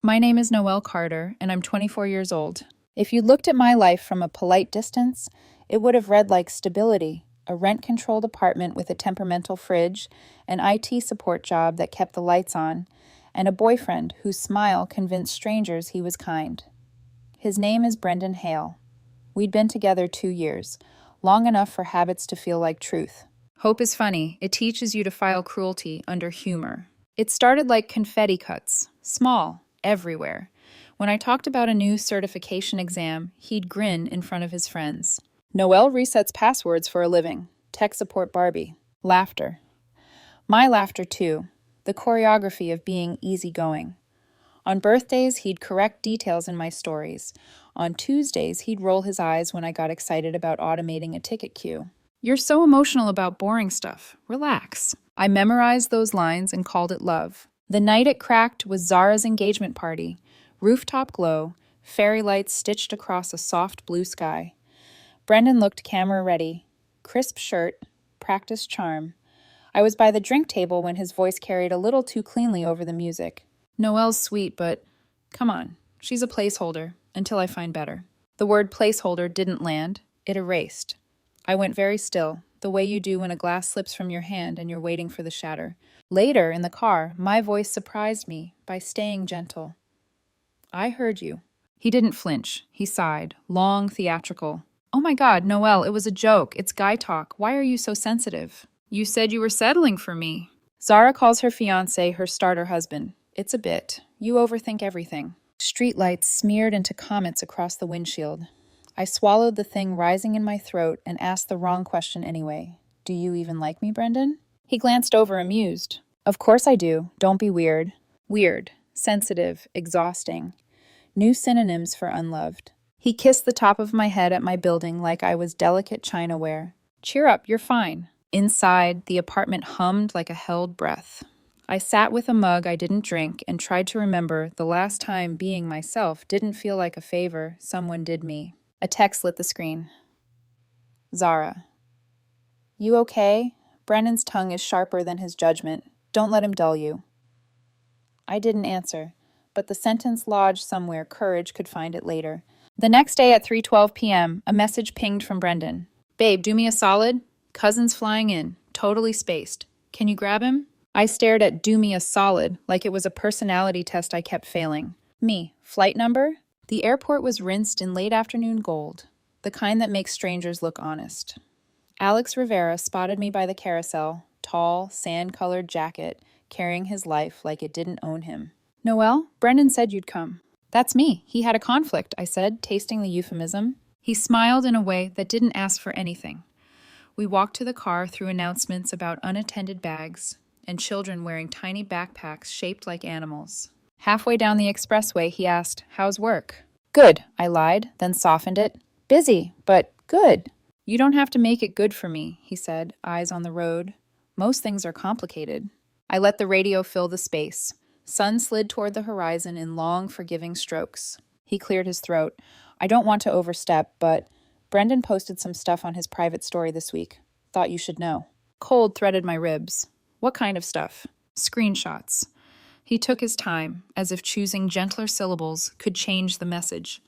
My name is Noelle Carter, and I'm 24 years old. If you looked at my life from a polite distance, it would have read like stability, a rent-controlled apartment with a temperamental fridge, an IT support job that kept the lights on, and a boyfriend whose smile convinced strangers he was kind. His name is Brendan Hale. We'd been together 2 years, long enough for habits to feel like truth. Hope is funny. It teaches you to file cruelty under humor. It started like confetti cuts, small, everywhere. When I talked about a new certification exam, he'd grin in front of his friends. Noelle resets passwords for a living. Tech support Barbie. Laughter. My laughter, too. The choreography of being easygoing. On birthdays, he'd correct details in my stories. On Tuesdays, he'd roll his eyes when I got excited about automating a ticket queue. You're so emotional about boring stuff. Relax. I memorized those lines and called it love. The night it cracked was Zara's engagement party. Rooftop glow, fairy lights stitched across a soft blue sky. Brendan looked camera ready. Crisp shirt, practiced charm. I was by the drink table when his voice carried a little too cleanly over the music. Noelle's sweet, but come on, she's a placeholder, until I find better. The word placeholder didn't land, it erased. I went very still, the way you do when a glass slips from your hand and you're waiting for the shatter. Later, in the car, my voice surprised me by staying gentle. I heard you. He didn't flinch. He sighed, long, theatrical. Oh my God, Noelle, it was a joke. It's guy talk. Why are you so sensitive? You said you were settling for me. Zara calls her fiancé her starter husband. It's a bit. You overthink everything. Streetlights smeared into comets across the windshield. I swallowed the thing rising in my throat and asked the wrong question anyway. Do you even like me, Brendan? He glanced over, amused. Of course I do. Don't be weird. Weird, sensitive, exhausting. New synonyms for unloved. He kissed the top of my head at my building like I was delicate chinaware. Cheer up, you're fine. Inside, the apartment hummed like a held breath. I sat with a mug I didn't drink and tried to remember the last time being myself didn't feel like a favor someone did me. A text lit the screen. Zara. You okay? Brennan's tongue is sharper than his judgment. Don't let him dull you. I didn't answer, but the sentence lodged somewhere courage could find it later. The next day at 3:12 p.m., a message pinged from Brendan. Babe, do me a solid? Cousin's flying in, totally spaced. Can you grab him? I stared at do me a solid like it was a personality test I kept failing. Me, flight number? The airport was rinsed in late afternoon gold, the kind that makes strangers look honest. Alex Rivera spotted me by the carousel, tall, sand-colored jacket, carrying his life like it didn't own him. Noelle, Brendan said you'd come. That's me. He had a conflict, I said, tasting the euphemism. He smiled in a way that didn't ask for anything. We walked to the car through announcements about unattended bags and children wearing tiny backpacks shaped like animals. Halfway down the expressway, he asked, how's work? Good, I lied, then softened it. Busy, but good. You don't have to make it good for me, he said, eyes on the road. Most things are complicated. I let the radio fill the space. Sun slid toward the horizon in long, forgiving strokes. He cleared his throat. I don't want to overstep, but Brendan posted some stuff on his private story this week. Thought you should know. Cold threaded my ribs. What kind of stuff? Screenshots. He took his time, as if choosing gentler syllables could change the message.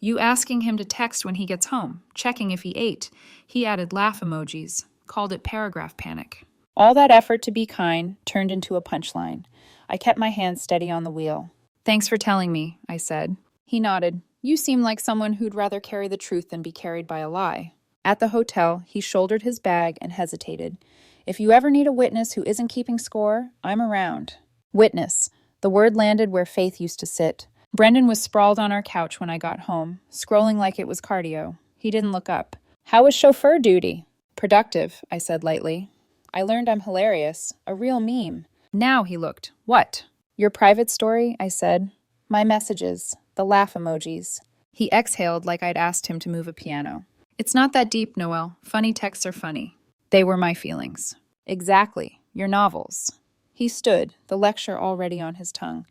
You asking him to text when he gets home, checking if he ate. He added laugh emojis, called it paragraph panic. All that effort to be kind turned into a punchline. I kept my hand steady on the wheel. Thanks for telling me, I said. He nodded. You seem like someone who'd rather carry the truth than be carried by a lie. At the hotel, he shouldered his bag and hesitated. If you ever need a witness who isn't keeping score, I'm around. Witness. The word landed where Faith used to sit. Brendan was sprawled on our couch when I got home, scrolling like it was cardio. He didn't look up. How was chauffeur duty? Productive, I said lightly. I learned I'm hilarious. A real meme. Now he looked. What? Your private story, I said. My messages. The laugh emojis. He exhaled like I'd asked him to move a piano. It's not that deep, Noelle. Funny texts are funny. They were my feelings. Exactly. Your novels. He stood, the lecture already on his tongue.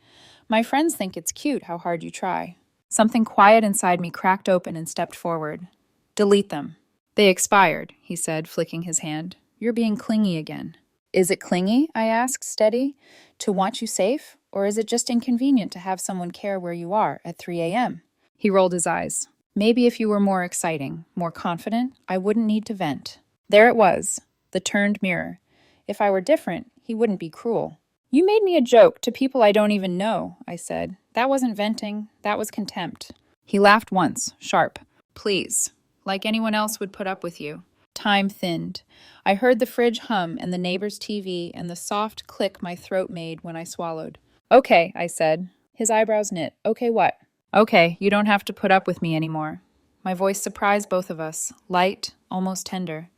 My friends think it's cute how hard you try. Something quiet inside me cracked open and stepped forward. Delete them. They expired, he said, flicking his hand. You're being clingy again. Is it clingy, I asked, steady, to want you safe? Or is it just inconvenient to have someone care where you are at 3 a.m.? He rolled his eyes. Maybe if you were more exciting, more confident, I wouldn't need to vent. There it was, the turned mirror. If I were different, he wouldn't be cruel. You made me a joke to people I don't even know, I said. That wasn't venting, that was contempt. He laughed once, sharp. Please, like anyone else would put up with you. Time thinned. I heard the fridge hum and the neighbor's TV and the soft click my throat made when I swallowed. Okay, I said. His eyebrows knit. Okay, what? Okay, you don't have to put up with me anymore. My voice surprised both of us, light, almost tender.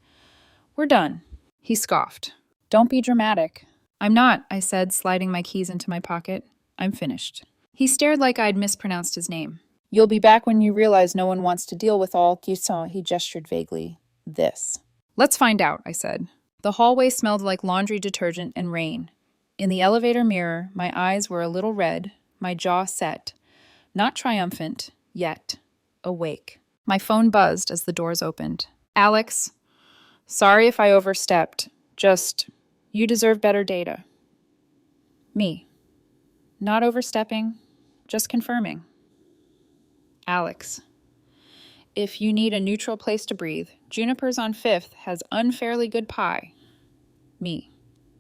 We're done. He scoffed. Don't be dramatic. I'm not, I said, sliding my keys into my pocket. I'm finished. He stared like I'd mispronounced his name. You'll be back when you realize no one wants to deal with all you saw, he gestured vaguely. This. Let's find out, I said. The hallway smelled like laundry detergent and rain. In the elevator mirror, my eyes were a little red, my jaw set. Not triumphant, yet. Awake. My phone buzzed as the doors opened. Alex, sorry if I overstepped. Just, you deserve better data. Me. Not overstepping, just confirming. Alex. If you need a neutral place to breathe, Juniper's on 5th has unfairly good pie. Me.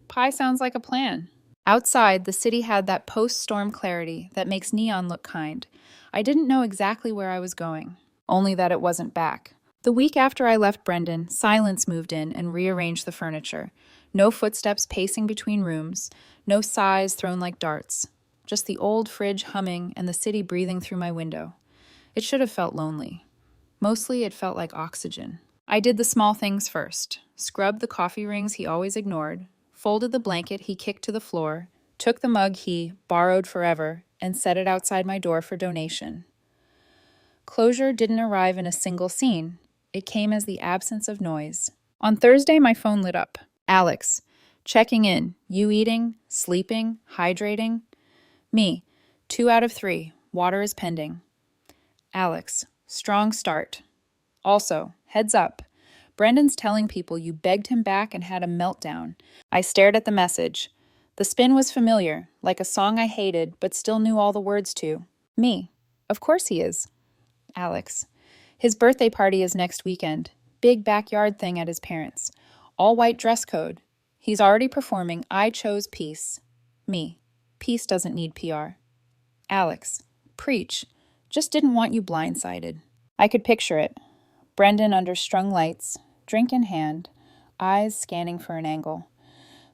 Pie sounds like a plan. Outside, the city had that post-storm clarity that makes neon look kind. I didn't know exactly where I was going, only that it wasn't back. The week after I left Brendan, silence moved in and rearranged the furniture. No footsteps pacing between rooms, no sighs thrown like darts. Just the old fridge humming and the city breathing through my window. It should have felt lonely. Mostly it felt like oxygen. I did the small things first. Scrubbed the coffee rings he always ignored, folded the blanket he kicked to the floor, took the mug he borrowed forever, and set it outside my door for donation. Closure didn't arrive in a single scene. It came as the absence of noise. On Thursday, my phone lit up. Alex, checking in. You eating, sleeping, hydrating? Me, 2 out of 3. Water is pending. Alex, strong start. Also, heads up. Brendan's telling people you begged him back and had a meltdown. I stared at the message. The spin was familiar, like a song I hated but still knew all the words to. Me. Of course he is. Alex. His birthday party is next weekend. Big backyard thing at his parents'. All-white dress code. He's already performing I Chose Peace. Me. Peace doesn't need PR. Alex. Preach. Just didn't want you blindsided. I could picture it. Brendan under strung lights, drink in hand, eyes scanning for an angle.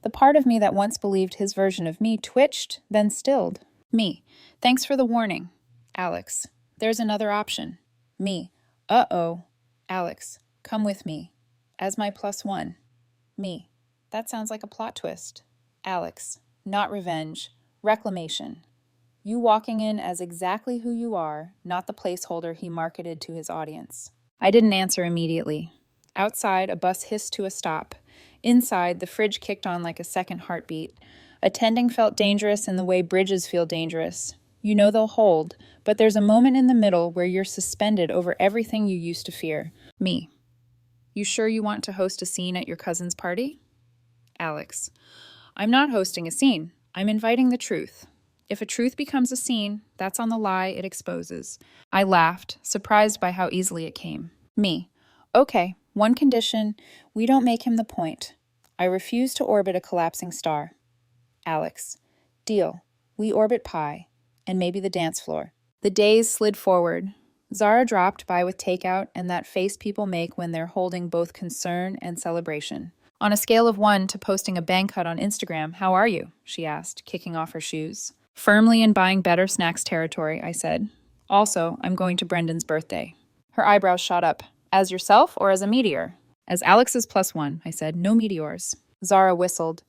The part of me that once believed his version of me twitched, then stilled. Me. Thanks for the warning. Alex. There's another option. Me. Uh-oh. Alex. Come with me. As my +1. Me. That sounds like a plot twist. Alex. Not revenge. Reclamation. You walking in as exactly who you are, not the placeholder he marketed to his audience. I didn't answer immediately. Outside, a bus hissed to a stop. Inside, the fridge kicked on like a second heartbeat. Attending felt dangerous in the way bridges feel dangerous. You know they'll hold, but there's a moment in the middle where you're suspended over everything you used to fear. Me. You sure you want to host a scene at your cousin's party? Alex. I'm not hosting a scene. I'm inviting the truth. If a truth becomes a scene, that's on the lie it exposes. I laughed, surprised by how easily it came. Me. Okay, one condition, we don't make him the point. I refuse to orbit a collapsing star. Alex. Deal. We orbit pie, and maybe the dance floor. The days slid forward. Zara dropped by with takeout and that face people make when they're holding both concern and celebration. On a scale of 1 to posting a bang cut on Instagram, how are you? She asked, kicking off her shoes. Firmly in buying better snacks territory, I said. Also, I'm going to Brendan's birthday. Her eyebrows shot up. As yourself or as a meteor? As Alex's +1, I said. No meteors. Zara whistled.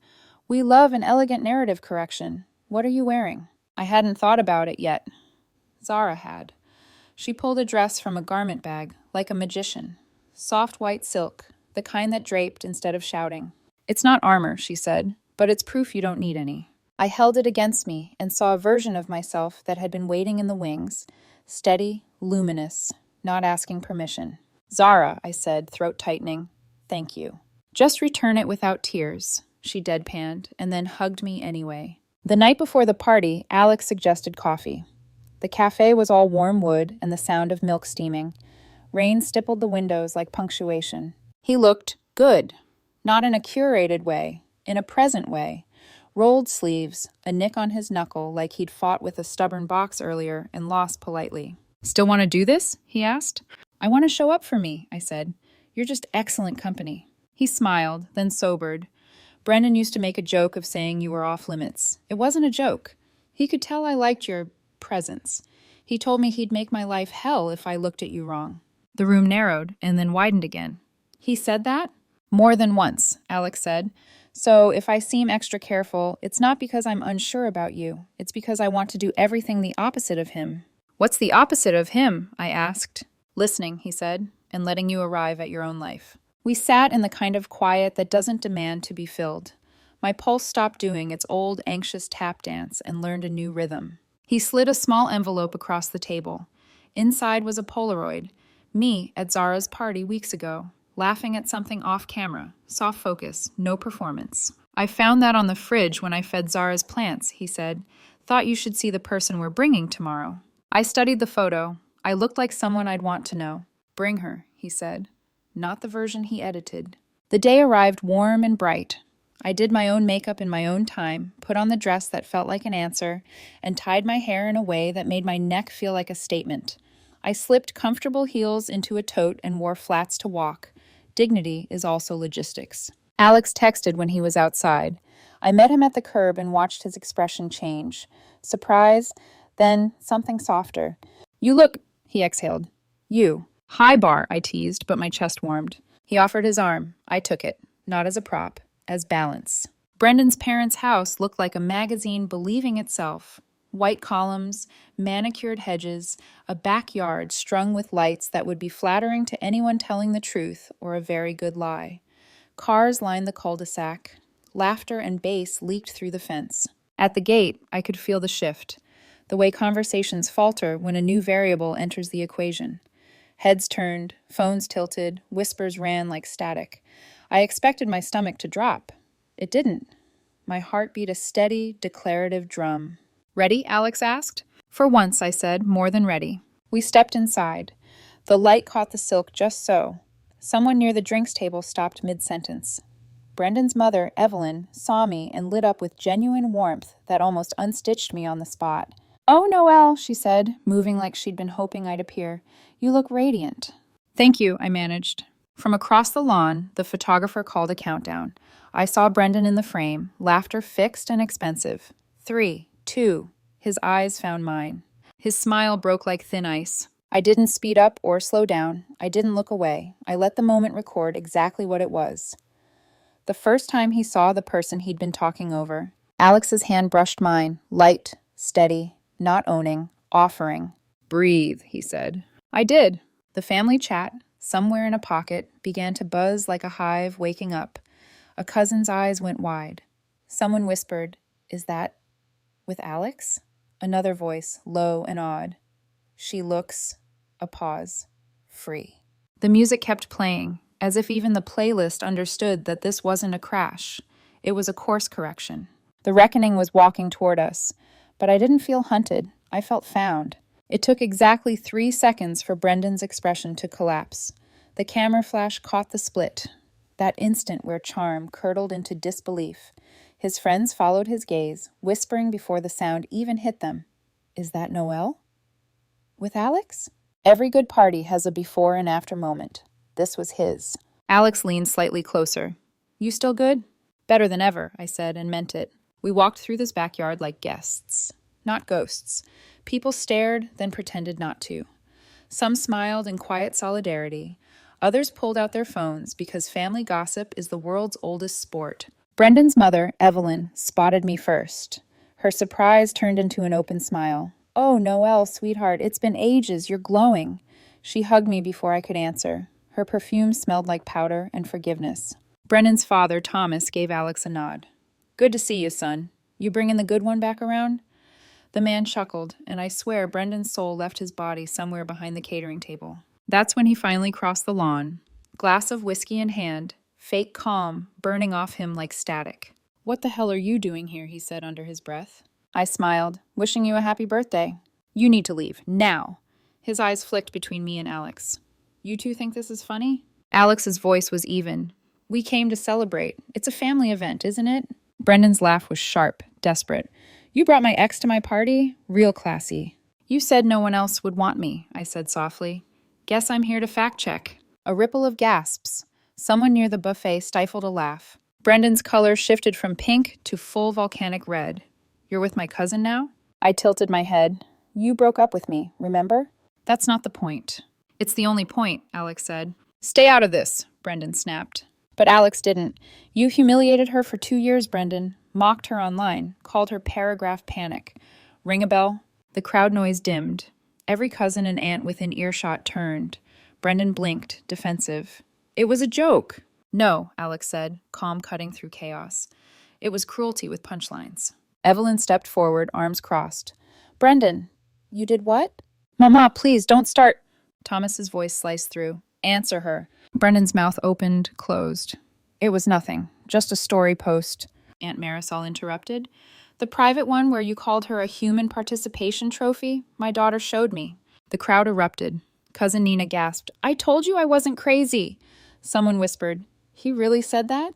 We love an elegant narrative correction. What are you wearing? I hadn't thought about it yet. Zara had. She pulled a dress from a garment bag, like a magician. Soft white silk, the kind that draped instead of shouting. It's not armor, she said, but it's proof you don't need any. I held it against me and saw a version of myself that had been waiting in the wings, steady, luminous, not asking permission. Zara, I said, throat tightening, thank you. Just return it without tears. she deadpanned, and then hugged me anyway. The night before the party, Alex suggested coffee. The cafe was all warm wood and the sound of milk steaming. Rain stippled the windows like punctuation. He looked good, not in a curated way, in a present way. Rolled sleeves, a nick on his knuckle like he'd fought with a stubborn box earlier and lost politely. "Still want to do this?" he asked. "I want to show up for me," I said. "You're just excellent company." He smiled, then sobered. "Brendan used to make a joke of saying you were off limits. It wasn't a joke. He could tell I liked your presence. He told me he'd make my life hell if I looked at you wrong." The room narrowed and then widened again. "He said that?" "More than once," Alex said. "So if I seem extra careful, it's not because I'm unsure about you. It's because I want to do everything the opposite of him." "What's the opposite of him?" I asked. "Listening," he said, "and letting you arrive at your own life." We sat in the kind of quiet that doesn't demand to be filled. My pulse stopped doing its old, anxious tap dance and learned a new rhythm. He slid a small envelope across the table. Inside was a Polaroid. Me at Zara's party weeks ago, laughing at something off camera, soft focus, no performance. "I found that on the fridge when I fed Zara's plants," he said. "Thought you should see the person we're bringing tomorrow." I studied the photo. I looked like someone I'd want to know. "Bring her," he said. Not the version he edited. The day arrived warm and bright. I did my own makeup in my own time, put on the dress that felt like an answer, and tied my hair in a way that made my neck feel like a statement. I slipped comfortable heels into a tote and wore flats to walk. Dignity is also logistics. Alex texted when he was outside. I met him at the curb and watched his expression change. Surprise, then something softer. "You look," he exhaled. "You." "High bar," I teased, but my chest warmed. He offered his arm. I took it, not as a prop, as balance. Brendan's parents' house looked like a magazine believing itself. White columns, manicured hedges, a backyard strung with lights that would be flattering to anyone telling the truth or a very good lie. Cars lined the cul-de-sac. Laughter and bass leaked through the fence. At the gate, I could feel the shift, the way conversations falter when a new variable enters the equation. Heads turned, phones tilted, whispers ran like static. I expected my stomach to drop. It didn't. My heart beat a steady, declarative drum. "Ready?" Alex asked. "For once," I said, more than ready. We stepped inside. The light caught the silk just so. Someone near the drinks table stopped mid-sentence. Brendan's mother, Evelyn, saw me and lit up with genuine warmth that almost unstitched me on the spot. "Oh, Noelle," she said, moving like she'd been hoping I'd appear. "You look radiant." "Thank you," I managed. From across the lawn, the photographer called a countdown. I saw Brendan in the frame, laughter fixed and expensive. 3, 2, his eyes found mine. His smile broke like thin ice. I didn't speed up or slow down. I didn't look away. I let the moment record exactly what it was. The first time he saw the person he'd been talking over, Alex's hand brushed mine, light, steady, not owning, offering. "Breathe," he said. I did. The family chat, somewhere in a pocket, began to buzz like a hive waking up. A cousin's eyes went wide. Someone whispered, "Is that with Alex?" Another voice, low and odd. "She looks," a pause, "free." The music kept playing, as if even the playlist understood that this wasn't a crash. It was a course correction. The reckoning was walking toward us, but I didn't feel hunted. I felt found. It took exactly 3 seconds for Brendan's expression to collapse. The camera flash caught the split, that instant where charm curdled into disbelief. His friends followed his gaze, whispering before the sound even hit them. "Is that Noelle? With Alex?" Every good party has a before and after moment. This was his. Alex leaned slightly closer. "You still good?" "Better than ever," I said, and meant it. We walked through this backyard like guests, not ghosts. People stared, then pretended not to. Some smiled in quiet solidarity. Others pulled out their phones because family gossip is the world's oldest sport. Brendan's mother, Evelyn, spotted me first. Her surprise turned into an open smile. "Oh, Noelle, sweetheart, it's been ages. You're glowing." She hugged me before I could answer. Her perfume smelled like powder and forgiveness. Brendan's father, Thomas, gave Alex a nod. "Good to see you, son. You bringing the good one back around?" The man chuckled, and I swear Brendan's soul left his body somewhere behind the catering table. That's when he finally crossed the lawn. Glass of whiskey in hand, fake calm, burning off him like static. "What the hell are you doing here?" he said under his breath. I smiled, "Wishing you a happy birthday." "You need to leave, now." His eyes flicked between me and Alex. "You two think this is funny?" Alex's voice was even. "We came to celebrate. It's a family event, isn't it?" Brendan's laugh was sharp, desperate. "You brought my ex to my party? Real classy." "You said no one else would want me," I said softly. "Guess I'm here to fact-check." A ripple of gasps. Someone near the buffet stifled a laugh. Brendan's color shifted from pink to full volcanic red. "You're with my cousin now?" I tilted my head. "You broke up with me, remember?" "That's not the point." "It's the only point," Alex said. "Stay out of this," Brendan snapped. But Alex didn't. "You humiliated her for 2 years, Brendan. Mocked her online. Called her paragraph panic. Ring a bell?" The crowd noise dimmed. Every cousin and aunt within earshot turned. Brendan blinked, defensive. "It was a joke." "No," Alex said, calm cutting through chaos. "It was cruelty with punchlines." Evelyn stepped forward, arms crossed. "Brendan, you did what?" "Mama, please, don't start." Thomas's voice sliced through. "Answer her." Brendan's mouth opened, closed. "It was nothing. Just a story post." Aunt Marisol interrupted. "The private one where you called her a human participation trophy? My daughter showed me." The crowd erupted. Cousin Nina gasped, "I told you I wasn't crazy." Someone whispered, "He really said that?"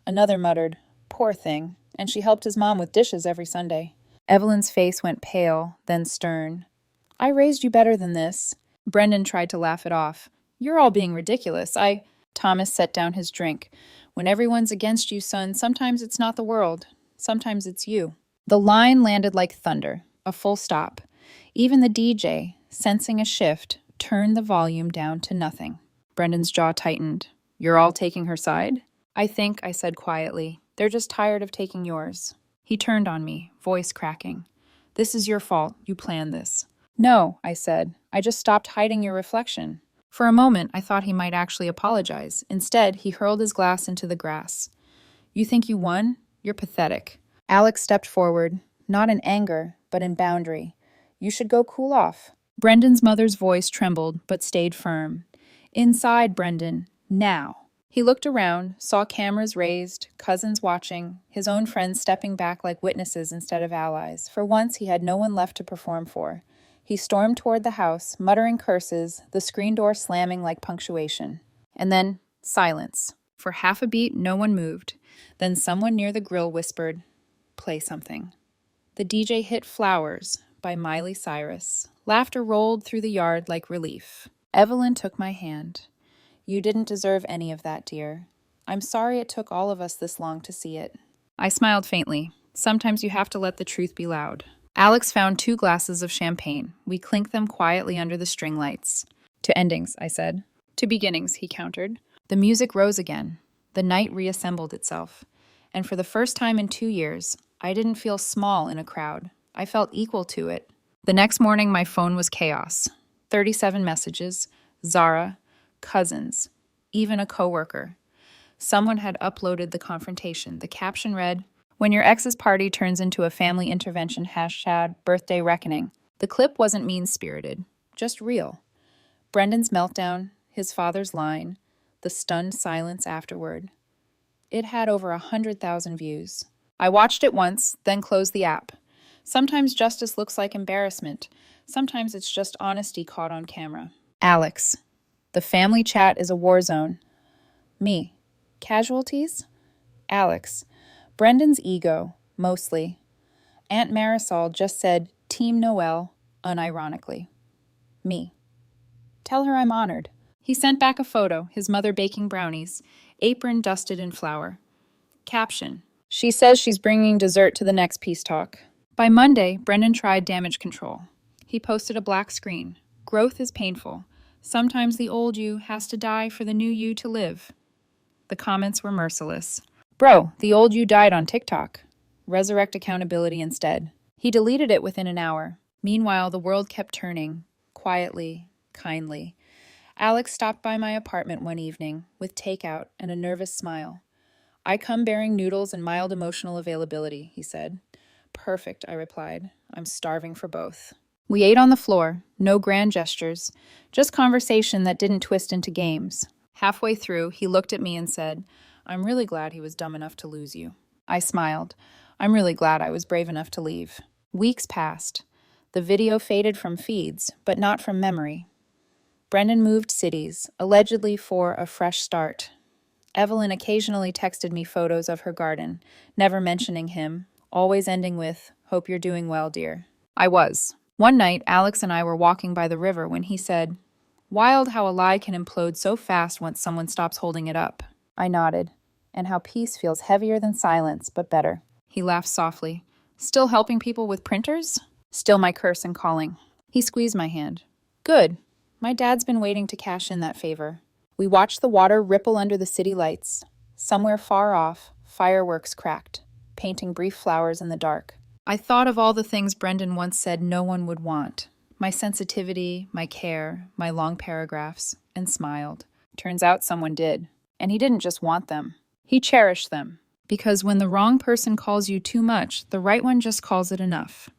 Another muttered, "Poor thing. And she helped his mom with dishes every Sunday." Evelyn's face went pale, then stern. "I raised you better than this." Brendan tried to laugh it off. "You're all being ridiculous. Thomas set down his drink. "When everyone's against you, son, sometimes it's not the world. Sometimes it's you." The line landed like thunder, a full stop. Even the DJ, sensing a shift, turned the volume down to nothing. Brendan's jaw tightened. "You're all taking her side?" "I think," I said quietly. "They're just tired of taking yours." He turned on me, voice cracking. "This is your fault. You planned this." "No," I said. "I just stopped hiding your reflection." For a moment, I thought he might actually apologize. Instead, he hurled his glass into the grass. "You think you won? You're pathetic." Alex stepped forward, not in anger, but in boundary. "You should go cool off." Brendan's mother's voice trembled, but stayed firm. "Inside, Brendan. Now." He looked around, saw cameras raised, cousins watching, his own friends stepping back like witnesses instead of allies. For once, he had no one left to perform for. He stormed toward the house, muttering curses, the screen door slamming like punctuation. And then, silence. For half a beat, no one moved. Then someone near the grill whispered, "Play something." The DJ hit Flowers by Miley Cyrus. Laughter rolled through the yard like relief. Evelyn took my hand. "You didn't deserve any of that, dear. I'm sorry it took all of us this long to see it." I smiled faintly. Sometimes you have to let the truth be loud. Alex found 2 glasses of champagne. We clinked them quietly under the string lights. "To endings," I said. "To beginnings," he countered. The music rose again. The night reassembled itself. And for the first time in 2 years, I didn't feel small in a crowd. I felt equal to it. The next morning, my phone was chaos. 37 messages, Zara, cousins, even a coworker. Someone had uploaded the confrontation. The caption read, "When your ex's party turns into a family intervention #birthday reckoning." The clip wasn't mean-spirited, just real. Brendan's meltdown, his father's line, the stunned silence afterward. It had over 100,000 views. I watched it once, then closed the app. Sometimes justice looks like embarrassment. Sometimes it's just honesty caught on camera. Alex. The family chat is a war zone. Me. Casualties? Alex. Brendan's ego, mostly. Aunt Marisol just said, "Team Noel," unironically. Me. Tell her I'm honored. He sent back a photo, his mother baking brownies, apron dusted in flour. Caption. She says she's bringing dessert to the next peace talk. By Monday, Brendan tried damage control. He posted a black screen. Growth is painful. Sometimes the old you has to die for the new you to live. The comments were merciless. Bro, the old you died on TikTok. Resurrect accountability instead. He deleted it within an hour. Meanwhile, the world kept turning. Quietly, kindly. Alex stopped by my apartment one evening with takeout and a nervous smile. "I come bearing noodles and mild emotional availability," he said. "Perfect," I replied. "I'm starving for both." We ate on the floor, no grand gestures, just conversation that didn't twist into games. Halfway through, he looked at me and said, I'm really glad he was dumb enough to lose you. I smiled. I'm really glad I was brave enough to leave. Weeks passed. The video faded from feeds, but not from memory. Brendan moved cities, allegedly for a fresh start. Evelyn occasionally texted me photos of her garden, never mentioning him, always ending with, "Hope you're doing well, dear." I was. One night, Alex and I were walking by the river when he said, "Wild how a lie can implode so fast once someone stops holding it up." I nodded. "And how peace feels heavier than silence, but better." He laughed softly. "Still helping people with printers?" Still my curse and calling. He squeezed my hand. "Good. My dad's been waiting to cash in that favor." We watched the water ripple under the city lights. Somewhere far off, fireworks cracked, painting brief flowers in the dark. I thought of all the things Brendan once said no one would want. My sensitivity, my care, my long paragraphs, and smiled. Turns out someone did. And he didn't just want them. He cherished them. Because when the wrong person calls you too much, the right one just calls it enough.